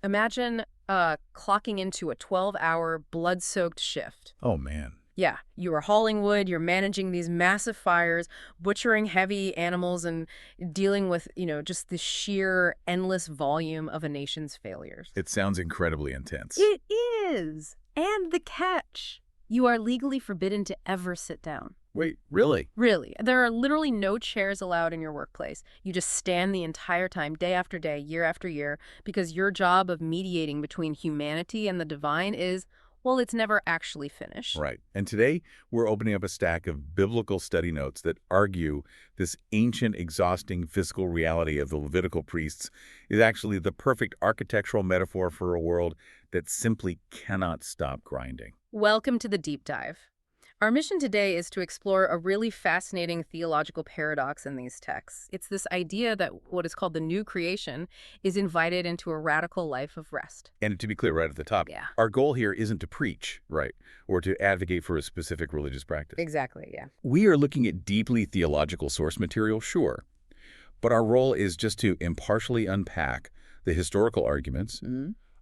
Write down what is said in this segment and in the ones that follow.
Imagine clocking into a 12-hour blood-soaked shift. Oh, man. Yeah, you are hauling wood, you're managing these massive fires, butchering heavy animals, and dealing with, just the sheer endless volume of a nation's failures. It sounds incredibly intense. It is. And the catch. You are legally forbidden to ever sit down. Wait, really? Really. There are literally no chairs allowed in your workplace. You just stand the entire time, day after day, year after year, because your job of mediating between humanity and the divine is, well, it's never actually finished. Right. And today, we're opening up a stack of biblical study notes that argue this ancient, exhausting physical reality of the Levitical priests is actually the perfect architectural metaphor for a world that simply cannot stop grinding. Welcome to the deep dive. Our mission today is to explore a really fascinating theological paradox in these texts. It's this idea that what is called the new creation is invited into a radical life of rest. And to be clear right at the top, Yeah. our goal here isn't to preach, right, or to advocate for a specific religious practice. Exactly, yeah. We are looking at deeply theological source material, sure, but our role is just to impartially unpack the historical arguments,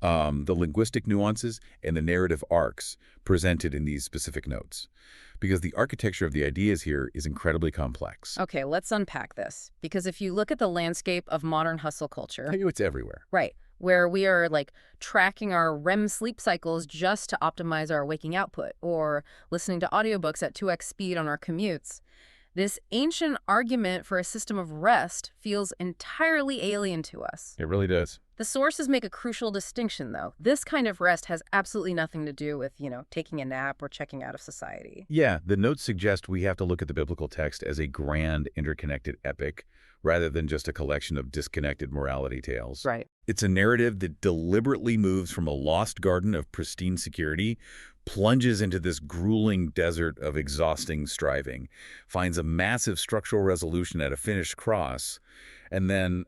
the linguistic nuances, and the narrative arcs presented in these specific notes. Because the architecture of the ideas here is incredibly complex. Okay, let's unpack this. Because if you look at the landscape of modern hustle culture, It's everywhere. right, where we are tracking our REM sleep cycles just to optimize our waking output, or listening to audiobooks at 2x speed on our commutes, this ancient argument for a system of rest feels entirely alien to us. It really does. The sources make a crucial distinction, though. This kind of rest has absolutely nothing to do with, taking a nap or checking out of society. Yeah, the notes suggest we have to look at the biblical text as a grand, interconnected epic, rather than just a collection of disconnected morality tales. Right. It's a narrative that deliberately moves from a lost garden of pristine security, plunges into this grueling desert of exhausting striving, finds a massive structural resolution at a finished cross, and then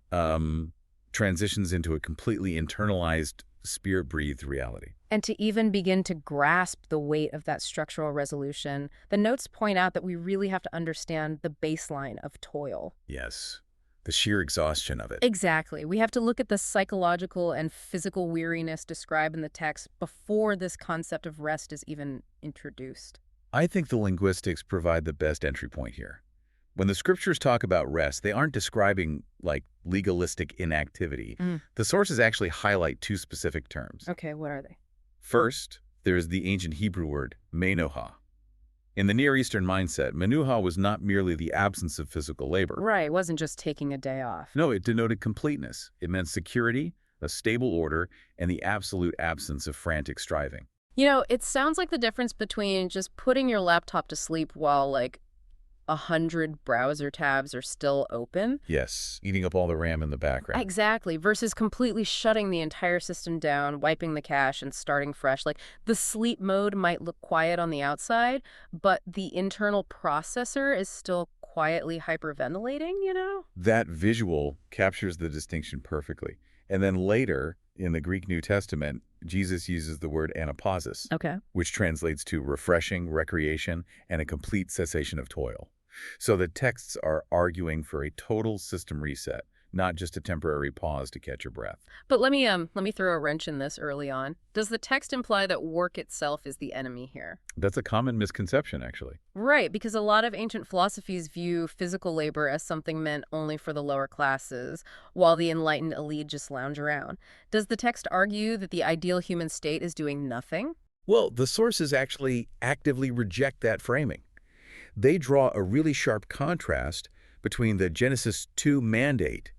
transitions into a completely internalized, spirit-breathed reality. And to even begin to grasp the weight of that structural resolution, the notes point out that we really have to understand the baseline of toil. Yes, the sheer exhaustion of it. Exactly. We have to look at the psychological and physical weariness described in the text before this concept of rest is even introduced. I think the linguistics provide the best entry point here. When the scriptures talk about rest, they aren't describing, legalistic inactivity. The sources actually highlight two specific terms. Okay, what are they? First, there's the ancient Hebrew word, menuha. In the Near Eastern mindset, menuha was not merely the absence of physical labor. Right, it wasn't just taking a day off. No, it denoted completeness. It meant security, a stable order, and the absolute absence of frantic striving. It sounds like the difference between just putting your laptop to sleep while, 100 browser tabs are still open. Yes, eating up all the RAM in the background. Exactly, versus completely shutting the entire system down, wiping the cache, and starting fresh. The sleep mode might look quiet on the outside, but the internal processor is still quietly hyperventilating, That visual captures the distinction perfectly. And then later, in the Greek New Testament, Jesus uses the word anapausis, Okay. which translates to refreshing, recreation, and a complete cessation of toil. So the texts are arguing for a total system reset, not just a temporary pause to catch your breath. But let me throw a wrench in this early on. Does the text imply that work itself is the enemy here? That's a common misconception, actually. Right, because a lot of ancient philosophies view physical labor as something meant only for the lower classes, while the enlightened elite just lounge around. Does the text argue that the ideal human state is doing nothing? Well, the sources actually actively reject that framing. They draw a really sharp contrast between the Genesis 2 mandate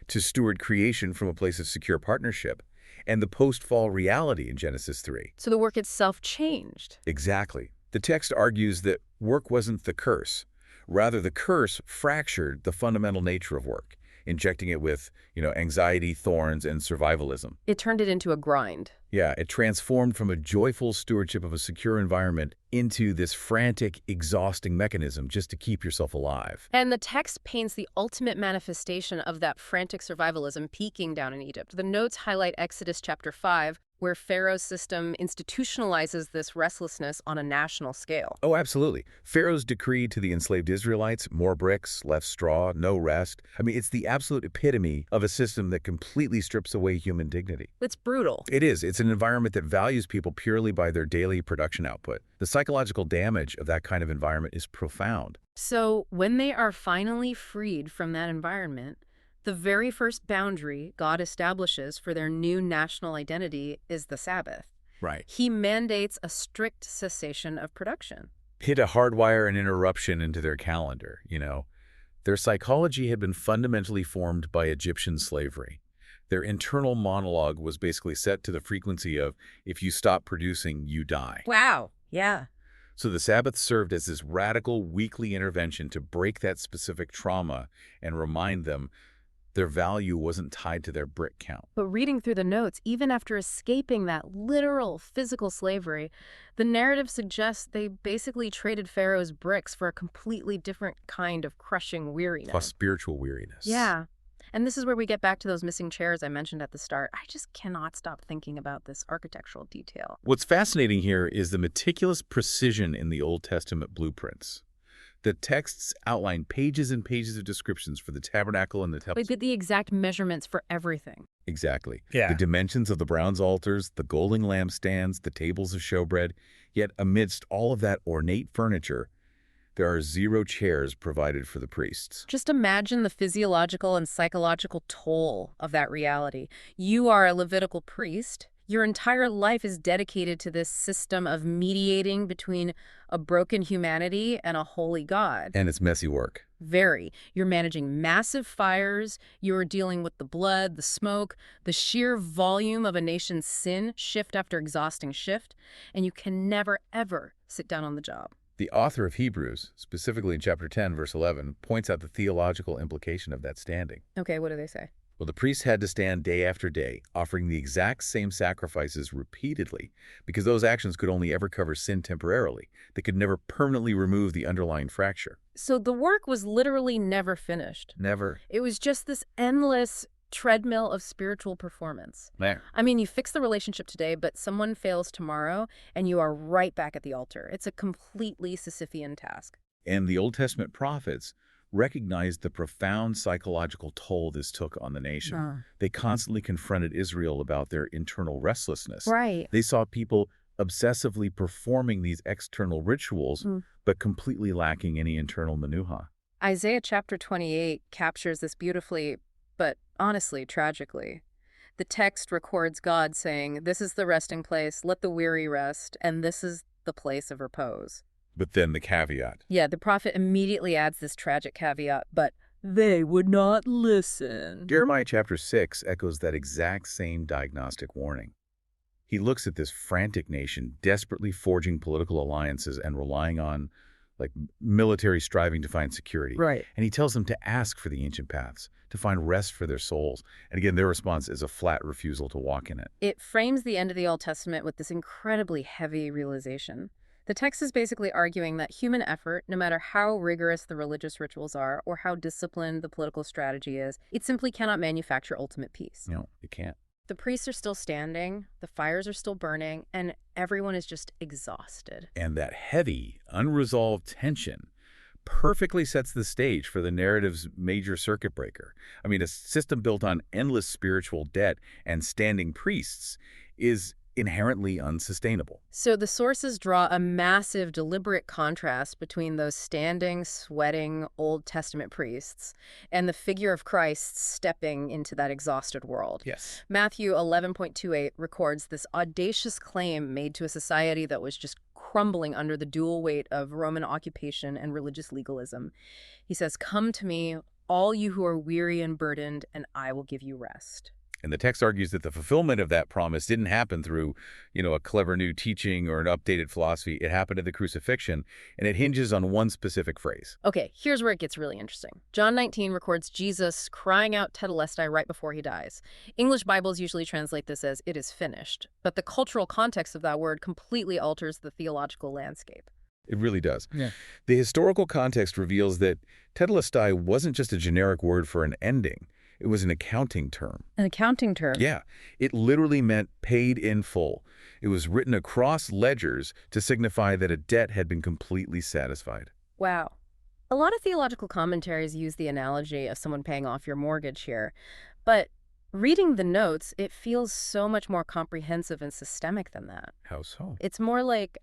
to steward creation from a place of secure partnership and the post-fall reality in Genesis 3. So the work itself changed. Exactly. The text argues that work wasn't the curse. Rather, the curse fractured the fundamental nature of work, injecting it with, anxiety, thorns, and survivalism. It turned it into a grind. Yeah, it transformed from a joyful stewardship of a secure environment into this frantic, exhausting mechanism just to keep yourself alive. And the text paints the ultimate manifestation of that frantic survivalism peaking down in Egypt. The notes highlight Exodus chapter 5, where Pharaoh's system institutionalizes this restlessness on a national scale. Oh, absolutely. Pharaoh's decree to the enslaved Israelites, more bricks, less straw, no rest. I mean, it's the absolute epitome of a system that completely strips away human dignity. It's brutal. It is. It's an environment that values people purely by their daily production output. The psychological damage of that kind of environment is profound. So when they are finally freed from that environment, the very first boundary God establishes for their new national identity is the Sabbath. Right. He mandates a strict cessation of production. Hit a hardwire an interruption into their calendar, you know. Their psychology had been fundamentally formed by Egyptian slavery. Their internal monologue was basically set to the frequency of, if you stop producing, you die. Wow. Yeah. So the Sabbath served as this radical weekly intervention to break that specific trauma and remind them their value wasn't tied to their brick count. But reading through the notes, even after escaping that literal physical slavery, the narrative suggests they basically traded Pharaoh's bricks for a completely different kind of crushing weariness. Plus spiritual weariness. Yeah. And this is where we get back to those missing chairs I mentioned at the start. I just cannot stop thinking about this architectural detail. What's fascinating here is the meticulous precision in the Old Testament blueprints. The texts outline pages and pages of descriptions for the tabernacle and the temple. We get the exact measurements for everything. Exactly. Yeah. The dimensions of the bronze altars, the golden lampstands, the tables of showbread. Yet amidst all of that ornate furniture, there are 0 chairs provided for the priests. Just imagine the physiological and psychological toll of that reality. You are a Levitical priest. Your entire life is dedicated to this system of mediating between a broken humanity and a holy God. And it's messy work. Very. You're managing massive fires. You're dealing with the blood, the smoke, the sheer volume of a nation's sin, shift after exhausting shift. And you can never, ever sit down on the job. The author of Hebrews, specifically in chapter 10, verse 11, points out the theological implication of that standing. Okay, what do they say? Well, the priests had to stand day after day, offering the exact same sacrifices repeatedly, because those actions could only ever cover sin temporarily. They could never permanently remove the underlying fracture. So the work was literally never finished. Never. It was just this endless treadmill of spiritual performance. There. I mean, you fix the relationship today, but someone fails tomorrow, and you are right back at the altar. It's a completely Sisyphean task. And the Old Testament prophets recognized the profound psychological toll this took on the nation. They constantly confronted Israel about their internal restlessness. Right. They saw people obsessively performing these external rituals, but completely lacking any internal manuha. Isaiah chapter 28 captures this beautifully, but honestly, tragically. The text records God saying, "This is the resting place, let the weary rest, and this is the place of repose." But then the caveat. Yeah, the prophet immediately adds this tragic caveat, but they would not listen. Jeremiah chapter 6 echoes that exact same diagnostic warning. He looks at this frantic nation desperately forging political alliances and relying on military striving to find security. Right. And he tells them to ask for the ancient paths, to find rest for their souls. And again, their response is a flat refusal to walk in it. It frames the end of the Old Testament with this incredibly heavy realization. The text is basically arguing that human effort, no matter how rigorous the religious rituals are or how disciplined the political strategy is, it simply cannot manufacture ultimate peace. No, it can't. The priests are still standing, the fires are still burning, and everyone is just exhausted. And that heavy, unresolved tension perfectly sets the stage for the narrative's major circuit breaker. I mean, a system built on endless spiritual debt and standing priests is inherently unsustainable. So the sources draw a massive, deliberate contrast between those standing, sweating Old Testament priests and the figure of Christ stepping into that exhausted world. Yes. Matthew 11.28 records this audacious claim made to a society that was just crumbling under the dual weight of Roman occupation and religious legalism. He says, "Come to me, all you who are weary and burdened, and I will give you rest." And the text argues that the fulfillment of that promise didn't happen through, a clever new teaching or an updated philosophy. It happened at the crucifixion, and it hinges on one specific phrase. Okay, here's where it gets really interesting. John 19 records Jesus crying out tetelestai right before he dies. English Bibles usually translate this as "it is finished," but the cultural context of that word completely alters the theological landscape. It really does. Yeah. The historical context reveals that tetelestai wasn't just a generic word for an ending. It was an accounting term. An accounting term. Yeah, it literally meant paid in full. It was written across ledgers to signify that a debt had been completely satisfied. Wow. A lot of theological commentaries use the analogy of someone paying off your mortgage here, but reading the notes, it feels so much more comprehensive and systemic than that. How so? It's more like,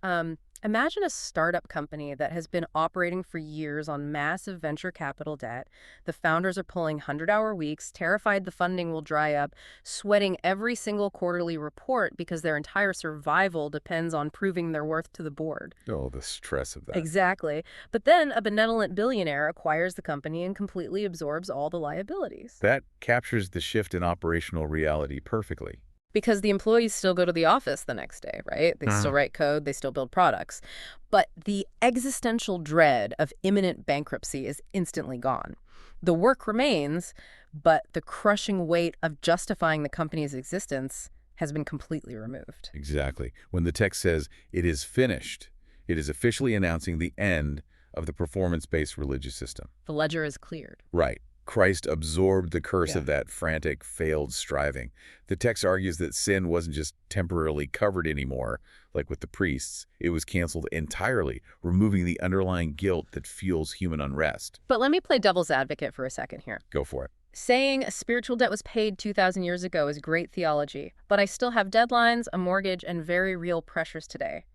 imagine a startup company that has been operating for years on massive venture capital debt. The founders are pulling 100-hour weeks, terrified the funding will dry up, sweating every single quarterly report because their entire survival depends on proving their worth to the board. Oh, the stress of that. Exactly. But then a benevolent billionaire acquires the company and completely absorbs all the liabilities. That captures the shift in operational reality perfectly. Because the employees still go to the office the next day, right? They still write code, they still build products. But the existential dread of imminent bankruptcy is instantly gone. The work remains, but the crushing weight of justifying the company's existence has been completely removed. Exactly. When the text says, "It is finished," it is officially announcing the end of the performance-based religious system. The ledger is cleared. Right. Christ absorbed the curse Yeah. of that frantic, failed striving. The text argues that sin wasn't just temporarily covered anymore, like with the priests. It was canceled entirely, removing the underlying guilt that fuels human unrest. But let me play devil's advocate for a second here. Go for it. Saying a spiritual debt was paid 2,000 years ago is great theology, but I still have deadlines, a mortgage, and very real pressures today.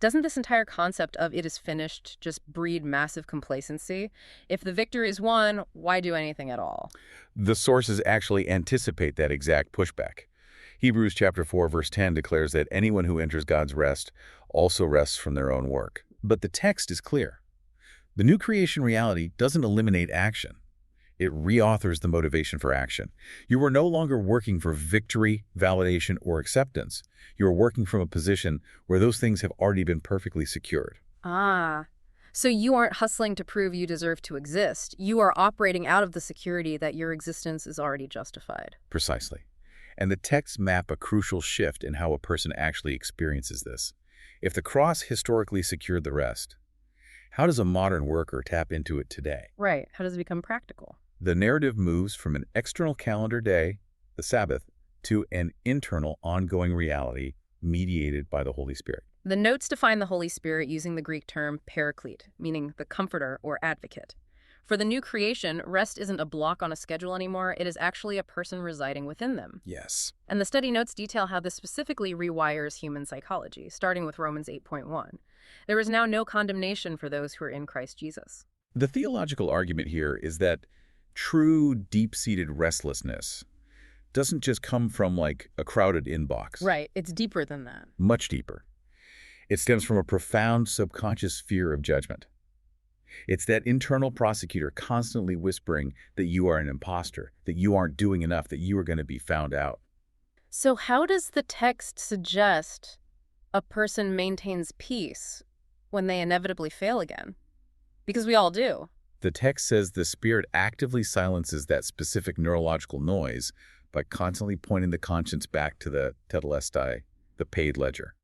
Doesn't this entire concept of it is finished just breed massive complacency? If the victory is won, why do anything at all? The sources actually anticipate that exact pushback. Hebrews chapter 4, verse 10 declares that anyone who enters God's rest also rests from their own work. But the text is clear. The new creation reality doesn't eliminate action. It reauthors the motivation for action. You are no longer working for victory, validation, or acceptance. You are working from a position where those things have already been perfectly secured. Ah, so you aren't hustling to prove you deserve to exist. You are operating out of the security that your existence is already justified. Precisely. And the texts map a crucial shift in how a person actually experiences this. If the cross historically secured the rest, how does a modern worker tap into it today? Right. How does it become practical? The narrative moves from an external calendar day, the Sabbath, to an internal ongoing reality mediated by the Holy Spirit. The notes define the Holy Spirit using the Greek term paraclete, meaning the comforter or advocate. For the new creation, rest isn't a block on a schedule anymore, it is actually a person residing within them. Yes. And the study notes detail how this specifically rewires human psychology, starting with Romans 8.1. There is now no condemnation for those who are in Christ Jesus. The theological argument here is that true deep-seated restlessness doesn't just come from like a crowded inbox. Right, it's deeper than that. Much deeper. It stems from a profound subconscious fear of judgment. It's that internal prosecutor constantly whispering that you are an imposter, that you aren't doing enough, that you are going to be found out. So how does the text suggest a person maintains peace when they inevitably fail again? Because we all do. The text says the Spirit actively silences that specific neurological noise by constantly pointing the conscience back to the tetelestai, the paid ledger.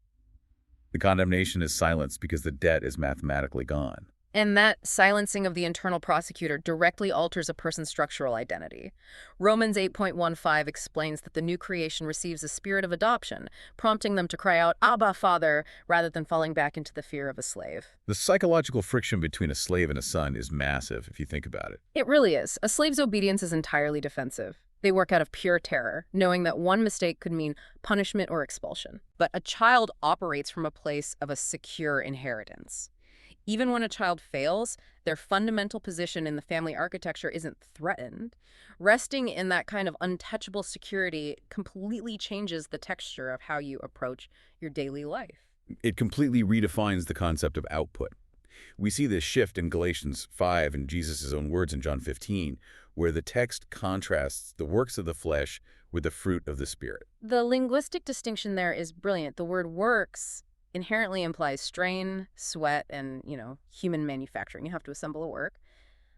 The condemnation is silenced because the debt is mathematically gone. And that silencing of the internal prosecutor directly alters a person's structural identity. Romans 8.15 explains that the new creation receives a spirit of adoption, prompting them to cry out, "Abba, Father," rather than falling back into the fear of a slave. The psychological friction between a slave and a son is massive, if you think about it. It really is. A slave's obedience is entirely defensive. They work out of pure terror, knowing that one mistake could mean punishment or expulsion. But a child operates from a place of a secure inheritance. Even when a child fails, their fundamental position in the family architecture isn't threatened. Resting in that kind of untouchable security completely changes the texture of how you approach your daily life. It completely redefines the concept of output. We see this shift in Galatians 5 and Jesus' own words in John 15, where the text contrasts the works of the flesh with the fruit of the Spirit. The linguistic distinction there is brilliant. The word works inherently implies strain, sweat, and, human manufacturing. You have to assemble a work.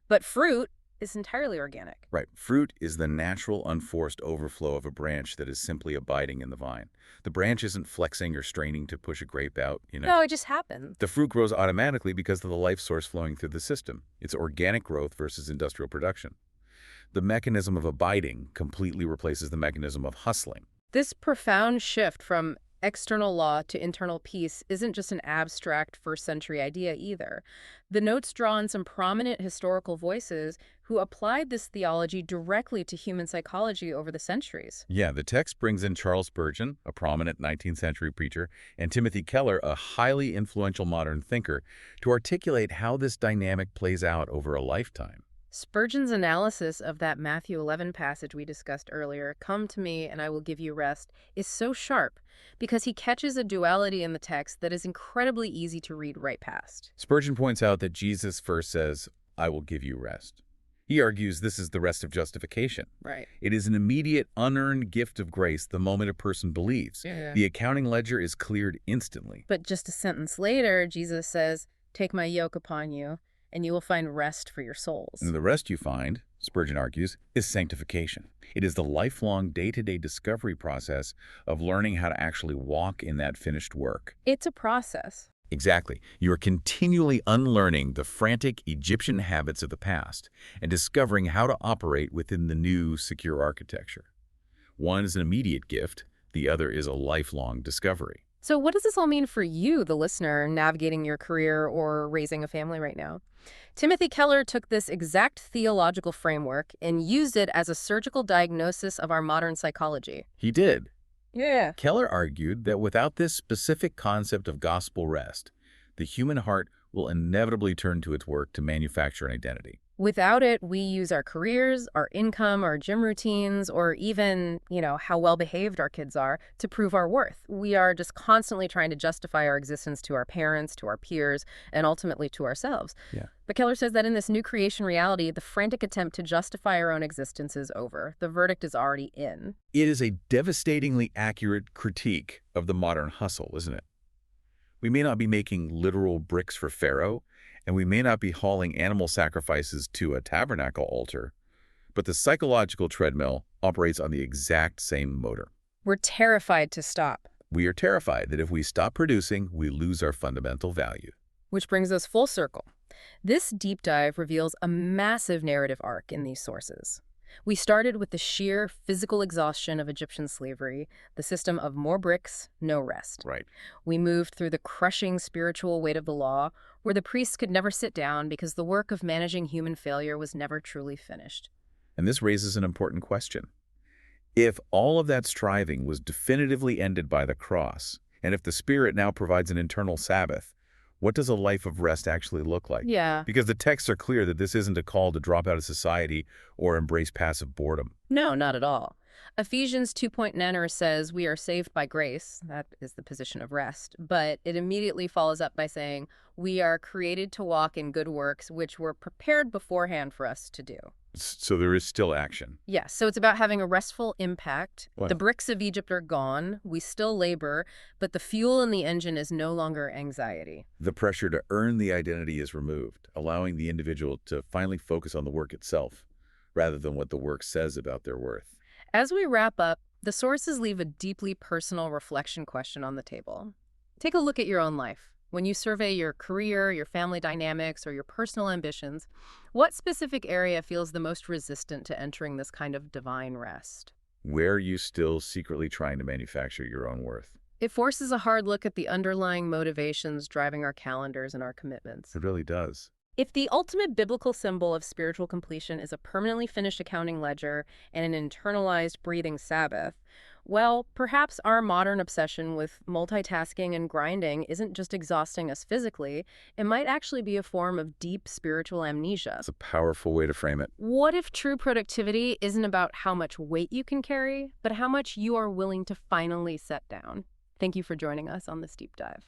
But fruit is entirely organic. Right. Fruit is the natural, unforced overflow of a branch that is simply abiding in the vine. The branch isn't flexing or straining to push a grape out, No, it just happens. The fruit grows automatically because of the life source flowing through the system. It's organic growth versus industrial production. The mechanism of abiding completely replaces the mechanism of hustling. This profound shift from external law to internal peace isn't just an abstract first-century idea either. The notes draw on some prominent historical voices who applied this theology directly to human psychology over the centuries. Yeah, the text brings in Charles Spurgeon, a prominent 19th century preacher, and Timothy Keller, a highly influential modern thinker, to articulate how this dynamic plays out over a lifetime. Spurgeon's analysis of that Matthew 11 passage we discussed earlier, "Come to me and I will give you rest," is so sharp because he catches a duality in the text that is incredibly easy to read right past. Spurgeon points out that Jesus first says, "I will give you rest." He argues this is the rest of justification. Right. It is an immediate, unearned gift of grace the moment a person believes. Yeah. The accounting ledger is cleared instantly. But just a sentence later, Jesus says, "Take my yoke upon you, and you will find rest for your souls." And the rest you find, Spurgeon argues, is sanctification. It is the lifelong day-to-day discovery process of learning how to actually walk in that finished work. It's a process. Exactly. You are continually unlearning the frantic Egyptian habits of the past and discovering how to operate within the new, secure architecture. One is an immediate gift, the other is a lifelong discovery. So what does this all mean for you, the listener, navigating your career or raising a family right now? Timothy Keller took this exact theological framework and used it as a surgical diagnosis of our modern psychology. He did. Yeah. Keller argued that without this specific concept of gospel rest, the human heart will inevitably turn to its work to manufacture an identity. Without it, we use our careers, our income, our gym routines, or even, how well-behaved our kids are to prove our worth. We are just constantly trying to justify our existence to our parents, to our peers, and ultimately to ourselves. Yeah. But Keller says that in this new creation reality, the frantic attempt to justify our own existence is over. The verdict is already in. It is a devastatingly accurate critique of the modern hustle, isn't it? We may not be making literal bricks for Pharaoh, and we may not be hauling animal sacrifices to a tabernacle altar, but the psychological treadmill operates on the exact same motor. We're terrified to stop. We are terrified that if we stop producing, we lose our fundamental value. Which brings us full circle. This deep dive reveals a massive narrative arc in these sources. We started with the sheer physical exhaustion of Egyptian slavery, the system of more bricks, no rest. Right. We moved through the crushing spiritual weight of the law, where the priests could never sit down because the work of managing human failure was never truly finished. And this raises an important question. If all of that striving was definitively ended by the cross, and if the Spirit now provides an internal Sabbath, what does a life of rest actually look like? Yeah. Because the texts are clear that this isn't a call to drop out of society or embrace passive boredom. No, not at all. Ephesians 2.9 says we are saved by grace. That is the position of rest. But it immediately follows up by saying we are created to walk in good works, which were prepared beforehand for us to do. So there is still action. Yes, so it's about having a restful impact. Wow. The bricks of Egypt are gone. We still labor, but the fuel in the engine is no longer anxiety. The pressure to earn the identity is removed, allowing the individual to finally focus on the work itself, rather than what the work says about their worth. As we wrap up, the sources leave a deeply personal reflection question on the table. Take a look at your own life. When you survey your career, your family dynamics, or your personal ambitions, what specific area feels the most resistant to entering this kind of divine rest? Where are you still secretly trying to manufacture your own worth? It forces a hard look at the underlying motivations driving our calendars and our commitments. It really does. If the ultimate biblical symbol of spiritual completion is a permanently finished accounting ledger and an internalized breathing Sabbath, well, perhaps our modern obsession with multitasking and grinding isn't just exhausting us physically, it might actually be a form of deep spiritual amnesia. It's a powerful way to frame it. What if true productivity isn't about how much weight you can carry, but how much you are willing to finally set down? Thank you for joining us on this deep dive.